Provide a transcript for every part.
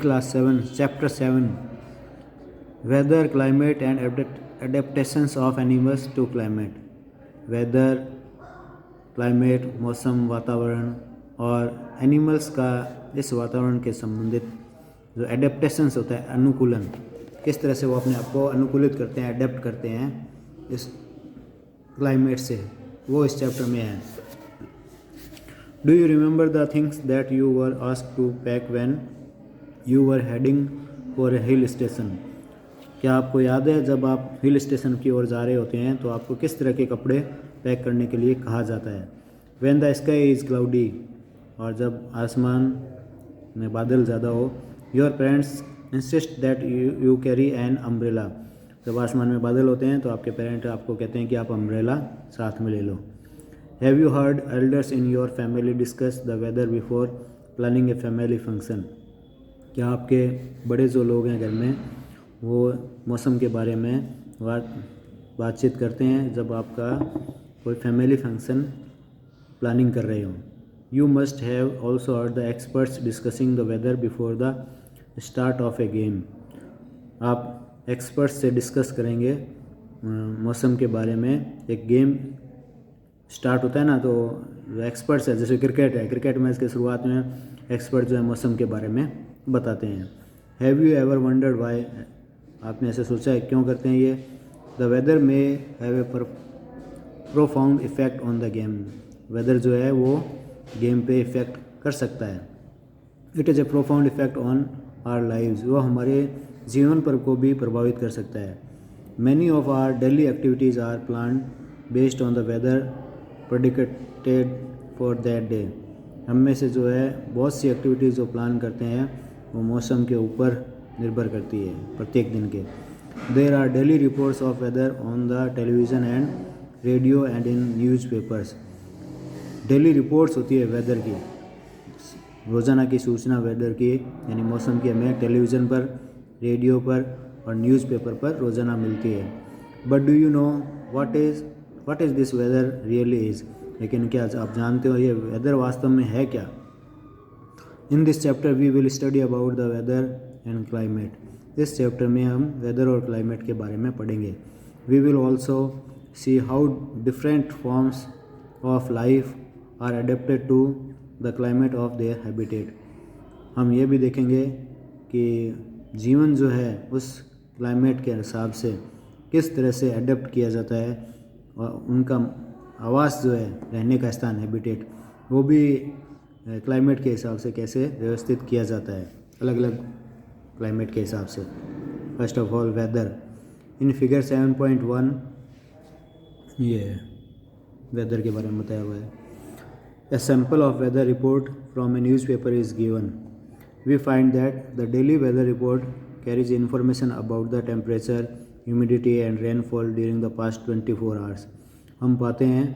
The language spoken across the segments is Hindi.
Class 7 chapter 7 weather climate and adaptations of animals to climate. Weather, climate, मौसम, वातावरण और एनिमल्स का इस वातावरण के संबंधित जो एडेप्टेशंस होता है, अनुकूलन, किस तरह से वो अपने आप को अनुकूलित करते हैं, अडेप्ट करते हैं इस क्लाइमेट से, वो इस चैप्टर में है। Do you remember the things that you were asked to pack when you were heading for a hill station? क्या आपको याद है जब आप हिल स्टेशन की ओर जा रहे होते हैं तो आपको किस तरह के कपड़े पैक करने के लिए कहा जाता है? When the sky is cloudy, और जब आसमान में बादल ज़्यादा हो। Your parents insist that you carry an umbrella, जब आसमान में बादल होते हैं तो आपके पेरेंट आपको कहते हैं कि आप अम्ब्रेला साथ में ले लो। Have you heard elders in your family discuss the weather before planning a family function? क्या आपके बड़े जो लोग हैं घर में वो मौसम के बारे में बातचीत करते हैं जब आपका कोई फैमिली फंक्शन प्लानिंग कर रहे हो? You must have also heard the experts discussing the weather before the start of a game. आप एक्सपर्ट्स से डिस्कस करेंगे मौसम के बारे में। एक गेम स्टार्ट होता है ना, तो जो एक्सपर्ट्स है, जैसे क्रिकेट है, क्रिकेट मैच के शुरुआत में एक्सपर्ट जो है मौसम के बारे में बताते हैं। Have you ever wondered why, आपने ऐसे सोचा है क्यों करते हैं ये? The weather may have a profound effect on the game, weather जो है वो गेम पे इफ़ेक्ट कर सकता है। It is a profound effect on our lives, वो हमारे जीवन पर को भी प्रभावित कर सकता है। Many of our daily activities are plan based on the weather predicted for that day. हम में से जो है बहुत सी एक्टिविटीज़ जो प्लान करते हैं वो मौसम के ऊपर निर्भर करती है, प्रत्येक दिन के। There are daily reports of weather on the television and radio and in newspapers. Daily reports होती है वेदर की, रोज़ाना की सूचना वेदर की यानी मौसम की हमें टेलीविज़न पर, रेडियो पर और न्यूज़पेपर पर रोज़ाना मिलती है। But do you know what is this weather really is? लेकिन क्या आप जानते हो ये वेदर वास्तव में है क्या? In this chapter we will study about the weather and climate. इस चैप्टर में हम वेदर और क्लाइमेट के बारे में पढ़ेंगे। We will also see how different forms of life are adapted to the climate of their habitat. हम ये भी देखेंगे कि जीवन जो है उस क्लाइमेट के हिसाब से किस तरह से अडेप्ट किया जाता है, और उनका आवास जो है, रहने का स्थान, हैबिटेट, वो भी क्लाइमेट के हिसाब से कैसे व्यवस्थित किया जाता है, अलग अलग क्लाइमेट के हिसाब से। First of all weather. In figure 7.1 ये वेदर के बारे में बताया हुआ है। A sample of weather report from a newspaper is given. We find that the daily weather report carries information about the temperature, humidity and rainfall during the past 24 hours. हम पाते हैं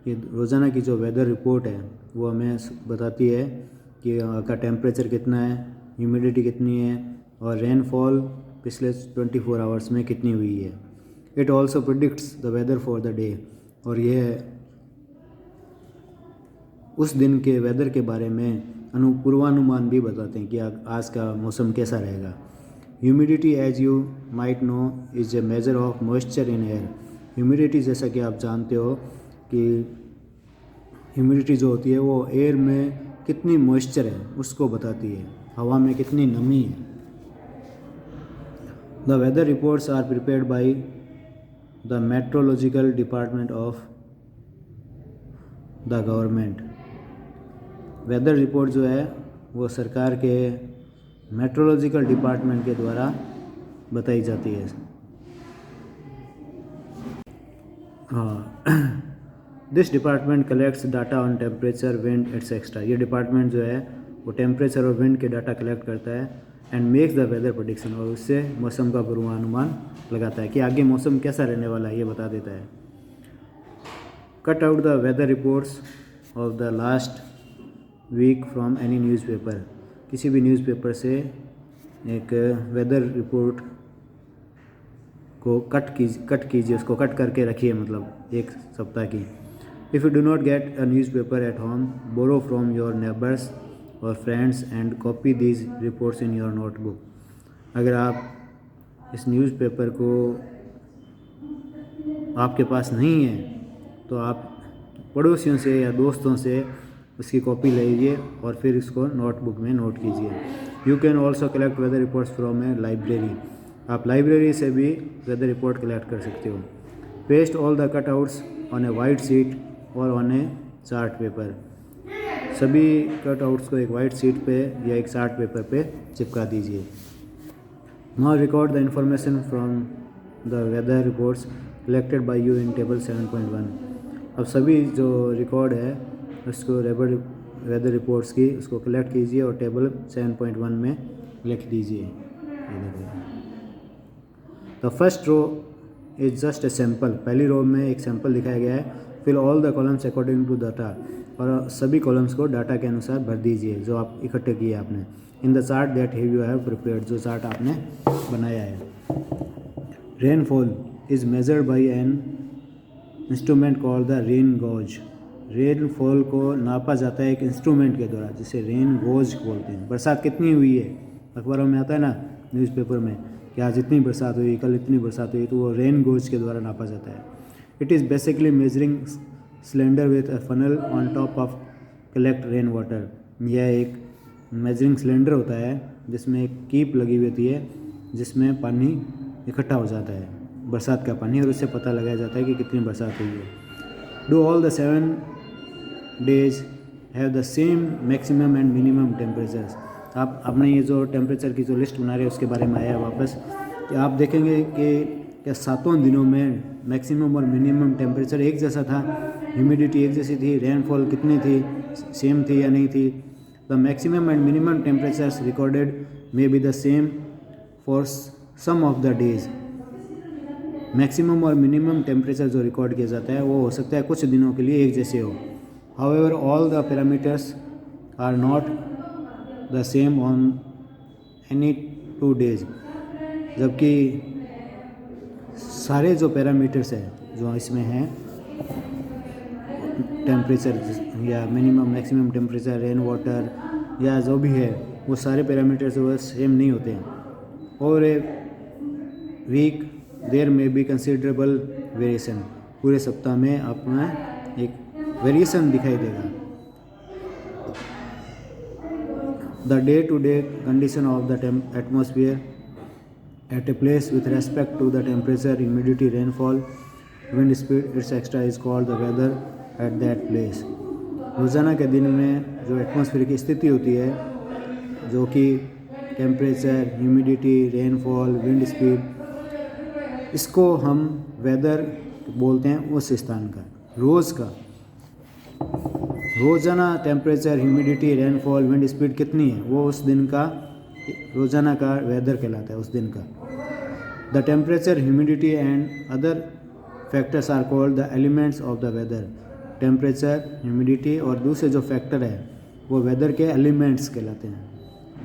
कि रोज़ाना की जो वेदर रिपोर्ट है वो हमें बताती है कि का टेम्परेचर कितना है, ह्यूमिडिटी कितनी है और रेनफॉल पिछले 24 आवर्स में कितनी हुई है। It also predicts the weather for the day, और यह उस दिन के वेदर के बारे में पूर्वानुमान भी बताते हैं कि आज का मौसम कैसा रहेगा। Humidity as you might know is a measure of moisture in air. Humidity जैसा कि आप जानते हो कि ह्यूमिडिटी जो होती है वो एयर में कितनी मॉइस्चर है उसको बताती है, हवा में कितनी नमी है। The weather reports are prepared by the meteorological department of the government. Weather report जो है वो सरकार के मेट्रोलॉजिकल डिपार्टमेंट के द्वारा बताई जाती है। This department collects data on temperature, wind etcetera. ये डिपार्टमेंट जो है वो टेम्परेचर और विंड के डाटा कलेक्ट करता है and makes the weather prediction, और उससे मौसम का पूर्वानुमान लगाता है कि आगे मौसम कैसा रहने वाला है, ये बता देता है। Cut out the weather reports of the last week from any newspaper. किसी भी न्यूज़पेपर से एक वेदर रिपोर्ट को कट कीजिए, उसको कट करके रखिए, मतलब एक सप्ताह की। If you do not get a newspaper at home, borrow from your neighbours or friends and copy these reports in your notebook. अगर आप इस न्यूज़पेपर को आपके पास नहीं है तो आप पड़ोसियों से या दोस्तों से उसकी कॉपी लीजिए और फिर इसको नोटबुक में नोट कीजिए. You can also collect weather reports from a library. आप लाइब्रेरी से भी वेदर रिपोर्ट कलेक्ट कर सकते हो. Paste all the cutouts on a white sheet और ऑन ए चार्ट पेपर. सभी कटआउट्स को एक वाइट शीट पे या एक चार्ट पेपर पे चिपका दीजिए. Now record the information from the weather reports collected by you in table 7.1. अब सभी जो रिकॉर्ड है उसको वेदर रिपोर्ट्स की उसको कलेक्ट कीजिए और टेबल 7.1 में लिख दीजिए. The first row is just a sample. पहली रो में एक सैम्पल दिखाया गया है. Fill all the columns according to data. और सभी कॉलम्स को डाटा के अनुसार भर दीजिए जो आप इकट्ठे किए आपने. In the chart that you have prepared. जो चार्ट आपने बनाया है. Rainfall is measured by an instrument called the rain gauge. Rainfall को नापा जाता है एक इंस्ट्रूमेंट के द्वारा जिसे रेन गॉज बोलते हैं. बरसात कितनी हुई है अखबारों में आता है ना, न्यूज़पेपर में कि आज इतनी बरसात हुई, कल इतनी बरसात हुई, तो वो रेन गॉज के द्वारा नापा जाता है. It is basically measuring cylinder with a funnel on top of collect rain water. यह एक मेजरिंग सिलेंडर होता है जिसमें एक कीप लगी हुई होती है जिसमें पानी इकट्ठा हो जाता है, बरसात का पानी, और उससे पता लगाया जाता है कि कितनी बरसात हुई है. Do all the 7 days have the same maximum and minimum temperatures. आप अपने ये जो टेम्परेचर की जो लिस्ट बना रहे हैं उसके बारे में आया वापस कि आप देखेंगे कि क्या 7 दिनों में मैक्सिमम और मिनिमम टेम्परेचर एक जैसा था, ह्यूमिडिटी एक जैसी थी, रेनफॉल कितनी थी, सेम थी या नहीं थी. The maximum and minimum temperatures recorded may be the same for some of the days. Maximum और मिनिमम टेम्परेचर जो रिकॉर्ड किया जाता है वो हो सकता है कुछ दिनों के लिए एक जैसे हो. However, all the parameters are not the same on any 2 days. जबकि सारे जो पैरामीटर्स हैं जो इसमें हैं, टेम्परेचर या minimum maximum temperature, rain water या जो भी है, वो सारे पैरामीटर्स वो सेम नहीं होते हैं. और a week there may be considerable variation. पूरे सप्ताह में अपना एक वेरिएशन दिखाई देगा. The day to day condition of the atmosphere at a place with respect to the temperature, humidity, rainfall, wind speed et cetera is called the weather at that place. रोज़ाना के दिन में जो एटमॉस्फेयर की स्थिति होती है, जो कि temperature, humidity, rainfall, wind speed, इसको हम वेदर बोलते हैं उस स्थान का. रोज़ का रोज़ाना temperature, humidity, rainfall, wind speed कितनी है वो उस दिन का रोज़ाना का वेदर कहलाता है उस दिन का. The temperature, humidity and other factors are called the elements of the weather. Temperature, humidity और दूसरे जो फैक्टर है वो वेदर के एलिमेंट्स कहलाते हैं.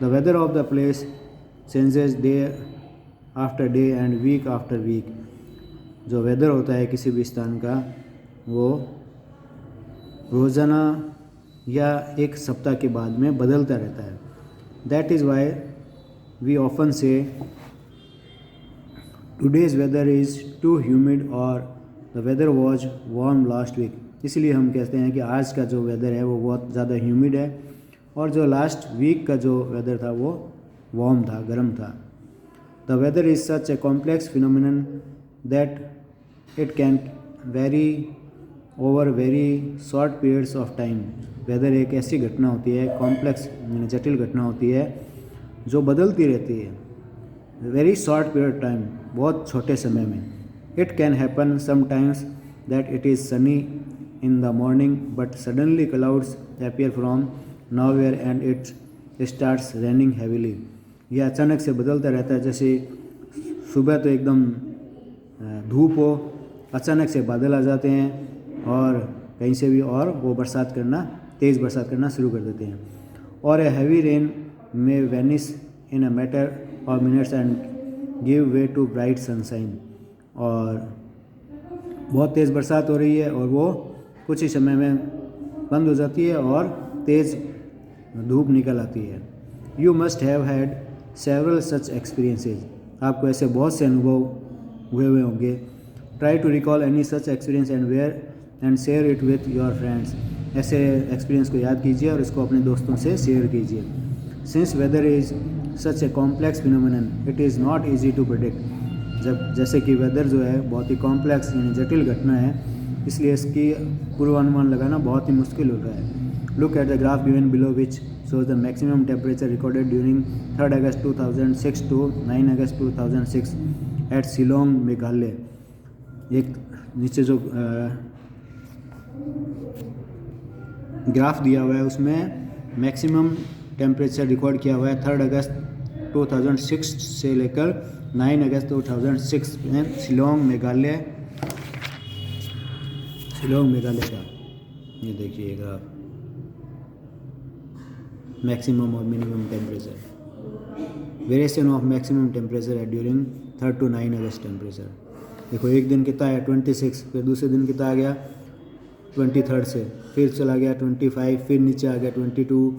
The weather of the place changes day after day and week after week. जो वेदर होता है किसी भी स्थान का वो रोज़ाना या एक सप्ताह के बाद में बदलता रहता है. That is why we often say today's weather is too humid और the weather was warm last week. इसलिए हम कहते हैं कि आज का जो वेदर है वो बहुत ज़्यादा ह्यूमिड है और जो लास्ट वीक का जो वेदर था वो वार्म था, गर्म था. The weather is such a complex phenomenon that it can vary over very short periods of time. Weather एक ऐसी घटना होती है, कॉम्प्लेक्स जटिल घटना होती है जो बदलती रहती है वेरी शॉर्ट पीरियड टाइम, बहुत छोटे समय में. It can happen sometimes that it is Sunny in the morning but suddenly clouds appear from nowhere and it starts raining heavily. यह अचानक से बदलता रहता है. जैसे सुबह तो एकदम धूप हो, अचानक से बादल आ जाते हैं और कहीं से भी और वो बरसात करना, तेज़ बरसात करना शुरू कर देते हैं. और a heavy rain may vanish in a matter of minutes and give way to bright sunshine. और बहुत तेज़ बरसात हो रही है और वो कुछ ही समय में बंद हो जाती है और तेज़ धूप निकल आती है। You must have had several such experiences, आपको ऐसे बहुत से अनुभव हुए होंगे। Try to recall any such experience and share it with your friends, ऐसे एक्सपीरियंस को याद कीजिए और इसको अपने दोस्तों से शेयर कीजिए। Since weather is such a complex phenomenon it is not easy to predict, जैसे कि वेदर जो है बहुत ही कॉम्प्लेक्स यानी जटिल घटना है, इसलिए इसकी पूर्वानुमान लगाना बहुत ही मुश्किल होता है। Look at the graph given below which shows the maximum temperature recorded during 3rd August 2006 to 9 August 2006 at Shillong Meghalaya. एक नीचे जो ग्राफ दिया हुआ है उसमें मैक्सिमम टेम्परेचर रिकॉर्ड किया हुआ है 3rd अगस्त 2006 से लेकर 9 अगस्त 2006 में शिलोंग मेघालय का। ये देखिए ग्राफ मैक्सिमम और minimum temperature, variation of maximum temperature है during 3rd to 9 August temperature. देखो एक दिन कितना है 26, फिर दूसरे दिन कितना आ गया 23rd से, फिर चला गया 25, फिर नीचे आ गया 22,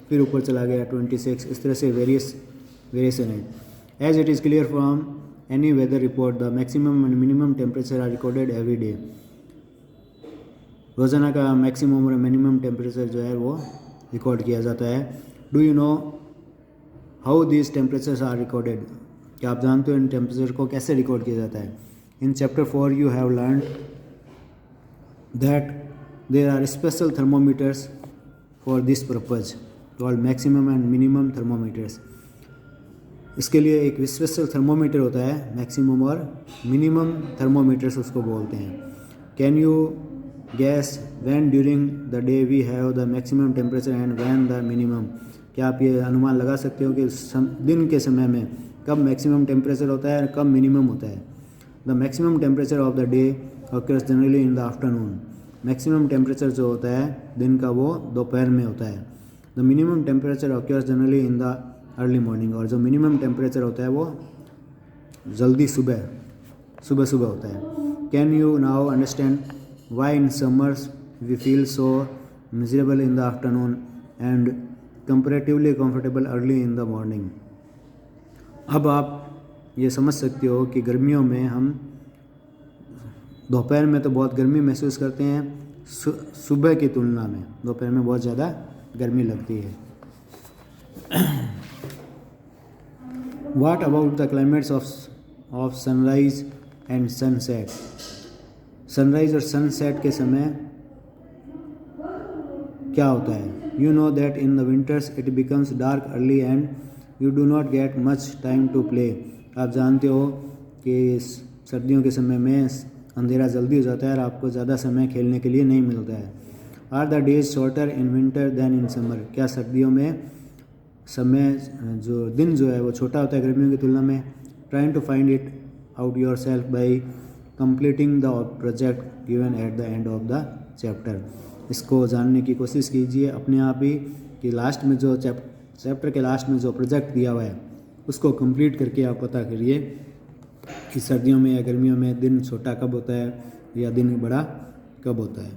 फिर ऊपर चला गया 26। इस तरह से वेरिएशन है। As it is clear from any weather report the maximum and minimum temperature are recorded every day. रोज़ाना का मैक्सिमम और मिनिमम टेम्परेचर जो है वो रिकॉर्ड किया जाता है। Do you know how these temperatures are recorded, क्या आप जानते हो इन टेम्परेचर को कैसे रिकॉर्ड किया जाता है। In chapter 4 you have learn that there are special thermometers for this purpose called maximum and minimum thermometers. इसके लिए एक स्पेशल थर्मोमीटर होता है, मैक्सिमम और मिनिमम थर्मोमीटर्स उसको बोलते हैं। Can you guess when during the day we have the maximum temperature and when the minimum, क्या आप ये अनुमान लगा सकते हो कि दिन के समय में कब मैक्सिमम टेम्परेचर होता है और कब मिनिमम होता है। The maximum temperature of the day occurs generally in the afternoon, maximum temperature जो होता है दिन का वो दोपहर में होता है। The minimum temperature occurs generally in the early morning, और जो मिनिमम टेम्परेचर होता है वो जल्दी सुबह होता है। Can you now understand why in summers we feel so miserable in the afternoon and comparatively comfortable early in the morning। अब आप ये समझ सकते हो कि गर्मियों में हम दोपहर में तो बहुत गर्मी महसूस करते हैं, सुबह की तुलना में दोपहर में बहुत ज़्यादा गर्मी लगती है। What about the climates of sunrise and sunset? Sunrise और सनसेट के समय क्या होता है। You know that in the winters it becomes dark early and you do not get much time to play, आप जानते हो कि सर्दियों के समय में अंधेरा जल्दी हो जाता है और आपको ज़्यादा समय खेलने के लिए नहीं मिलता है। Are the days shorter in winter than in summer, क्या सर्दियों में समय जो दिन जो है वो छोटा होता है गर्मियों की तुलना में। Trying to find it out yourself by completing the project given at the end of the chapter, इसको जानने की कोशिश कीजिए अपने आप ही कि लास्ट में जो चैप्टर के लास्ट में जो प्रोजेक्ट दिया हुआ है उसको कंप्लीट करके आप पता करिए कि सर्दियों में या गर्मियों में दिन छोटा कब होता है या दिन बड़ा कब होता है।